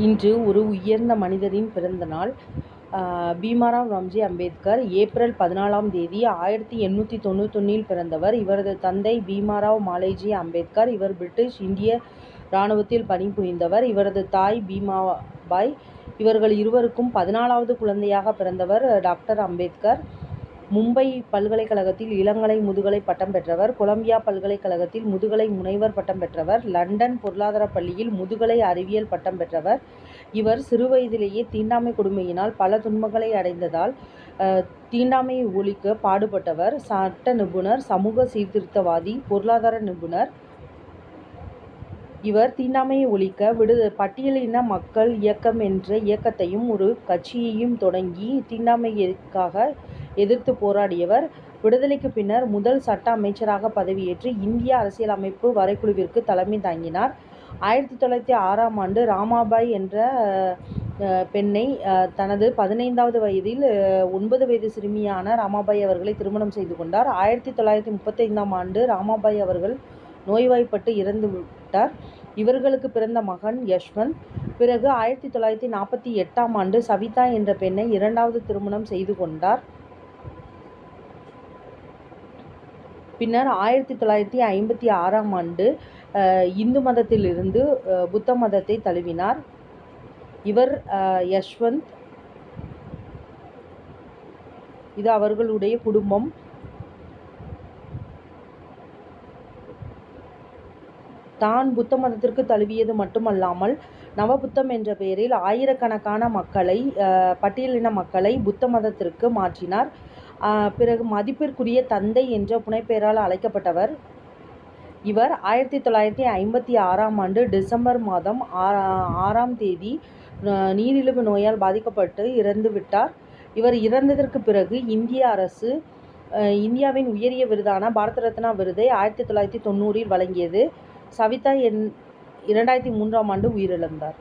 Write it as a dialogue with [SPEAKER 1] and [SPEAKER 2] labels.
[SPEAKER 1] இன்று ஒரு உயர்ந்த மனிதரின் பிறந்த நாள். பீமாராவ் ராம்ஜி அம்பேத்கர் ஏப்ரல் 14ஆம் தேதி 1891 பிறந்தவர். இவரது தந்தை பீமாராவ் மாலேஜி அம்பேத்கர். இவர் பிரிட்டிஷ் இந்திய இராணுவத்தில் பணிபுரிந்தவர். இவரது தாய் பீமாபாய். இவர்கள் இருவருக்கும் 14வது குழந்தையாக பிறந்தவர் டாக்டர் அம்பேத்கர். மும்பை பல்கலைக்கழகத்தில் இளங்கலை முதுகலை பட்டம் பெற்றவர். கொலம்பியா பல்கலைக்கழகத்தில் முதுகலை முனைவர் பட்டம் பெற்றவர். லண்டன் பொருளாதார பள்ளியில் முதுகலை அறிவியல் பட்டம் பெற்றவர். இவர் சிறுவயதிலேயே தீண்டாமை கொடுமையினால் பல துன்பங்களை அடைந்ததால் தீண்டாமையை ஒழிக்க பாடுபட்டவர். சட்ட நிபுணர், சமூக சீர்திருத்தவாதி, பொருளாதார நிபுணர். இவர் தீண்டாமையை ஒழிக்க பட்டியலின மக்கள் இயக்கம் என்ற இயக்கத்தையும் ஒரு கட்சியையும் தொடங்கி தீண்டாமைக்காக எதிர்த்து போராடியவர். விடுதலைக்கு பின்னர் முதல் சட்ட அமைச்சராக பதவியேற்று இந்திய அரசியலமைப்பு வரைக்குழுவிற்கு தலைமை தாங்கினார். 1906ஆம் ஆண்டு ராமாபாய் என்ற பெண்ணை தனது 15வது வயதில் 9 வயது சிறுமியான ராமாபாய் அவர்களை திருமணம் செய்து கொண்டார். 1935ஆம் ஆண்டு ராமாபாய் அவர்கள் நோய்வாய்ப்பட்டு இறந்து விட்டார். இவர்களுக்கு பிறந்த மகன் யஷ்வந்த். பிறகு 1948ஆம் ஆண்டு சவிதா என்ற பெண்ணை இரண்டாவது திருமணம் செய்து கொண்டார். பின்னர் 1956ஆம் ஆண்டு இந்து மதத்திலிருந்து புத்த மதத்தை தழுவினார். இவர் யஷ்வந்த். இது அவர்களுடைய குடும்பம். தான் புத்த மதத்திற்கு தழுவியது மட்டுமல்லாமல் நவபுத்தம் என்ற பெயரில் ஆயிரக்கணக்கான மக்களை, பட்டியலின மக்களை புத்த மதத்திற்கு மாற்றினார். பிறகு மதிப்பிற்குரிய தந்தை என்ற புனைப்பெயரால் அழைக்கப்பட்டவர். இவர் 1956ஆம் ஆண்டு டிசம்பர் மாதம் 6ஆம் தேதி நீரிழிவு நோயால் பாதிக்கப்பட்டு இறந்துவிட்டார். இவர் இறந்ததற்கு பிறகு இந்திய அரசு இந்தியாவின் உயரிய விருதான பாரத ரத்னா விருதை 1990இல் வழங்கியது. சவிதா 2003ஆம் ஆண்டு உயிரிழந்தார்.